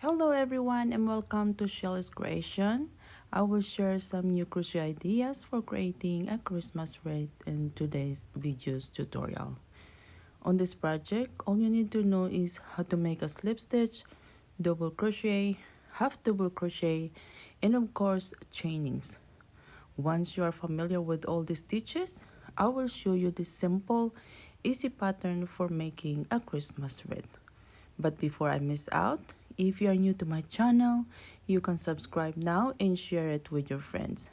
Hello everyone and welcome to Shell's Creation. I will share some new crochet ideas for creating a Christmas wreath in today's video's tutorial. On this project, all you need to know is how to make a slip stitch, double crochet, half double crochet, and of course chainings. Once you are familiar with all the stitches, I will show you this simple, easy pattern for making a Christmas wreath. But before I miss out, if you are new to my channel, you can subscribe now and share it with your friends.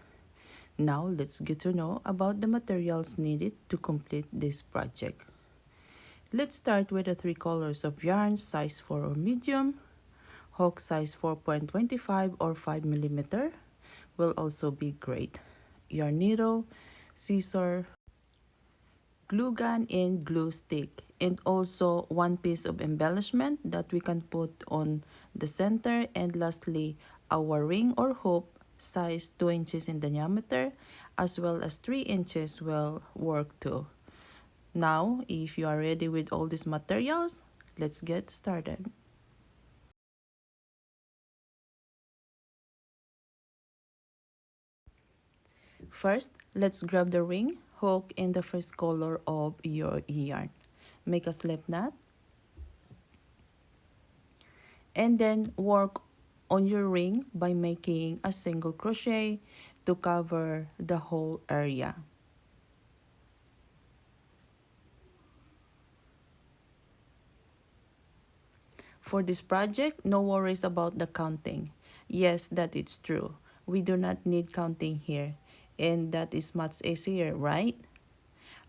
Now let's get to know about the materials needed to complete this project. Let's start with the three colors of yarn, size 4 or medium, hook size 4.25 or 5 mm will also be great. Yarn needle, scissor, glue gun and glue stick, and also one piece of embellishment that we can put on the center, and lastly our ring or hoop size 2 inches in diameter as well as 3 inches will work too. Now if you are ready with all these materials, let's get started. First, let's grab the ring, hook, and the first color of your yarn. Make a slip knot and then work on your ring by making a single crochet to cover the whole area. For this project, no worries about the counting. Yes, that is true. We do not need counting here, and that is much easier, right?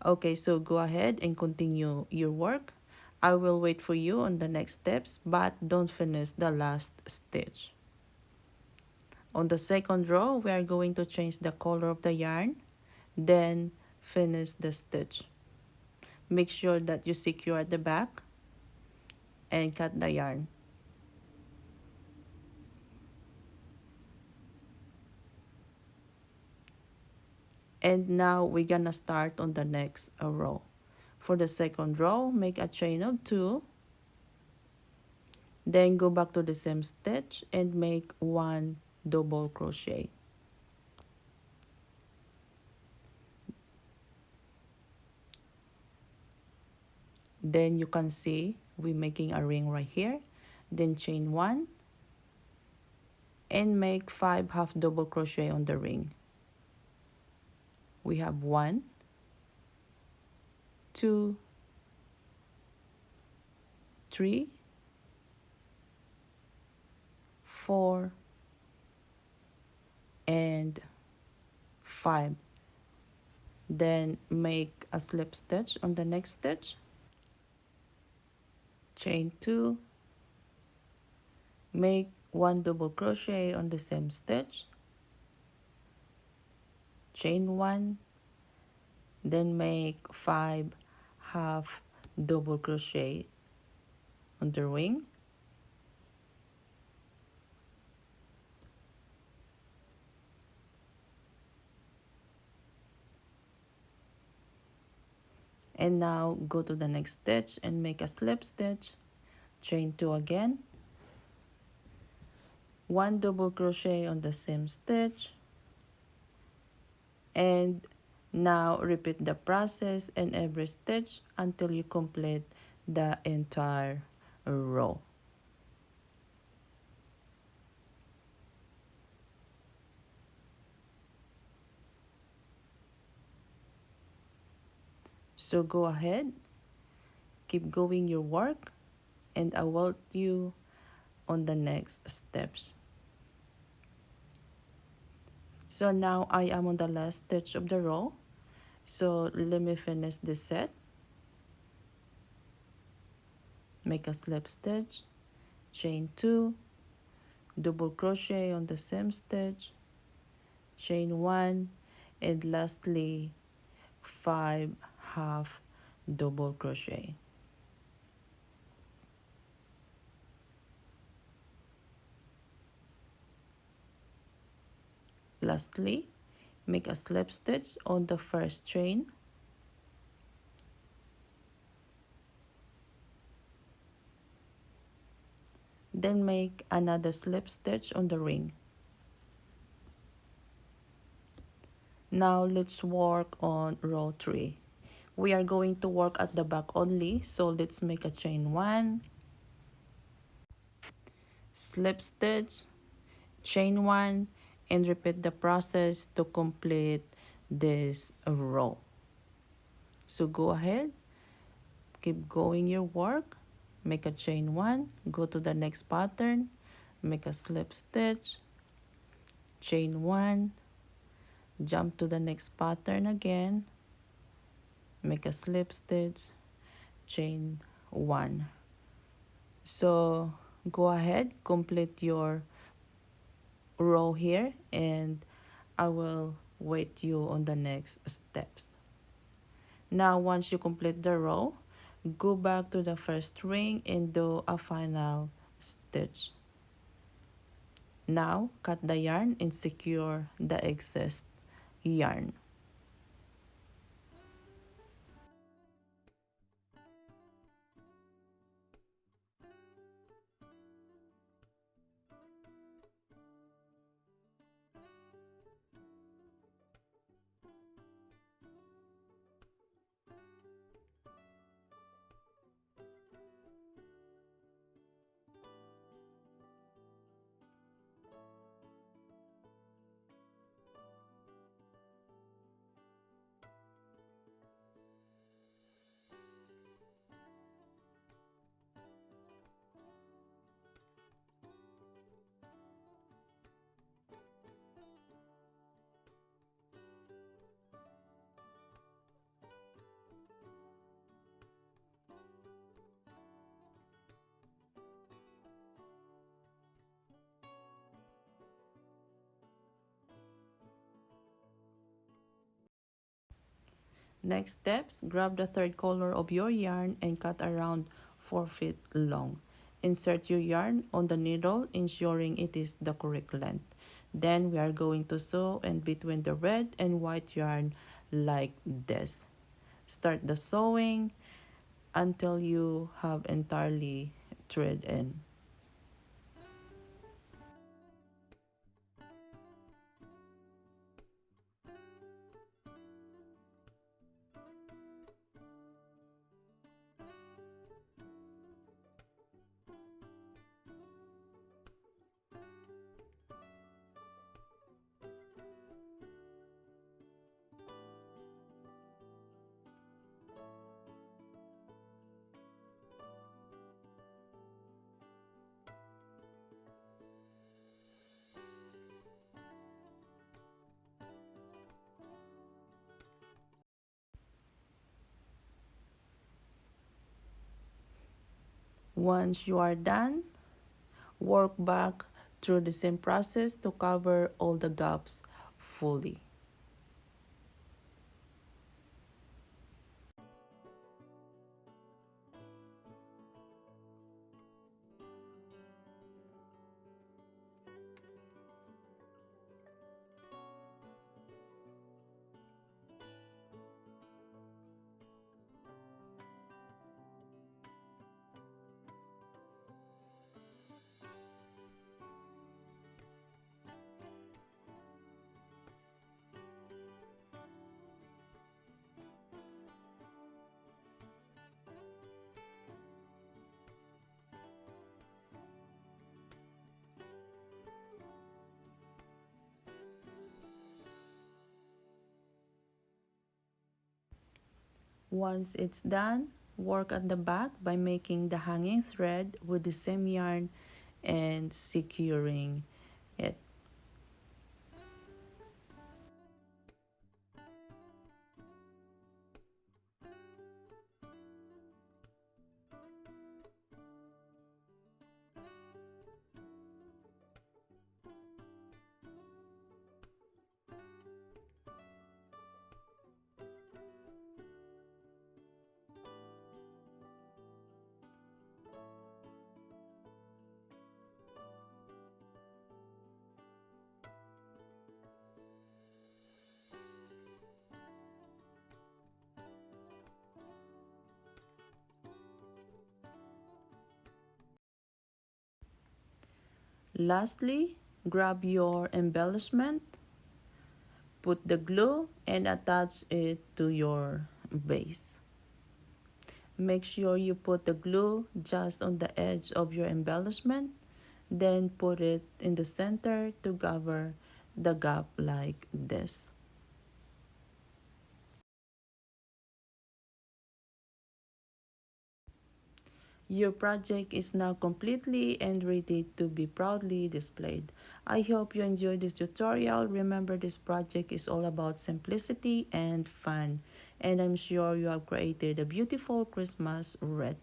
Okay, so go ahead and continue your work. I will wait for you on the next steps, but don't finish the last stitch. On the second row, we are going to change the color of the yarn, then finish the stitch. Make sure that you secure the back and cut the yarn. And now we're gonna start on the next row. For the second row, make a chain of 2, then go back to the same stitch and make 1 double crochet. Then you can see we're making a ring right here. Then chain 1 and make 5 half double crochet on the ring. We have 1, 2, 3, 4, and 5. Then make a slip stitch on the next stitch, chain 2, make 1 double crochet on the same stitch, chain 1, then make 5 half double crochet on the ring, and now go to the next stitch and make a slip stitch, chain 2 again, 1 double crochet on the same stitch, and now repeat the process in every stitch until you complete the entire row. So go ahead, keep going your work, and I will you on the next steps. So now I am on the last stitch of the row. So let me finish this set. Make a slip stitch, chain 2, double crochet on the same stitch, chain 1, and lastly 5 half double crochet. Lastly, make a slip stitch on the first chain, Then make another slip stitch on the ring. Now let's work on row 3. We are going to work at the back only, so let's make a chain 1, slip stitch, chain 1, and repeat the process to complete this row. So go ahead, keep going your work, make a chain 1, go to the next pattern, make a slip stitch, chain 1, jump to the next pattern again, make a slip stitch, chain 1. So go ahead, complete your row here, and I will wait you on the next steps. Now once you complete the row, go back to the first ring and do a final stitch. Now cut the yarn and secure the excess yarn. Next steps, grab the third color of your yarn and cut around 4 feet long. Insert your yarn on the needle, ensuring it is the correct length. Then we are going to sew in between the red and white yarn like this. Start the sewing until you have entirely thread in. Once you are done, work back through the same process to cover all the gaps fully. Once it's done, work at the back by making the hanging thread with the same yarn and securing it. Lastly, grab your embellishment, put the glue, and attach it to your base. Make sure you put the glue just on the edge of your embellishment, then put it in the center to cover the gap like this. Your project is now completely and ready to be proudly displayed. I hope you enjoyed this tutorial. Remember, this project is all about simplicity and fun, and I'm sure you have created a beautiful Christmas wreath.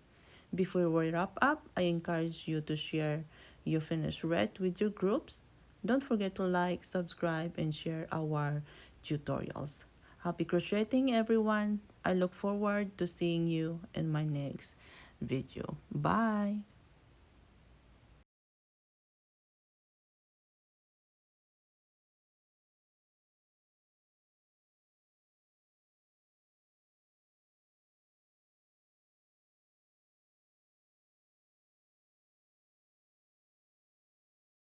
Before we wrap up, I encourage you to share your finished wreath with your groups. Don't forget to like, subscribe, and share our tutorials. Happy crocheting, everyone! I look forward to seeing you in my next video. Bye!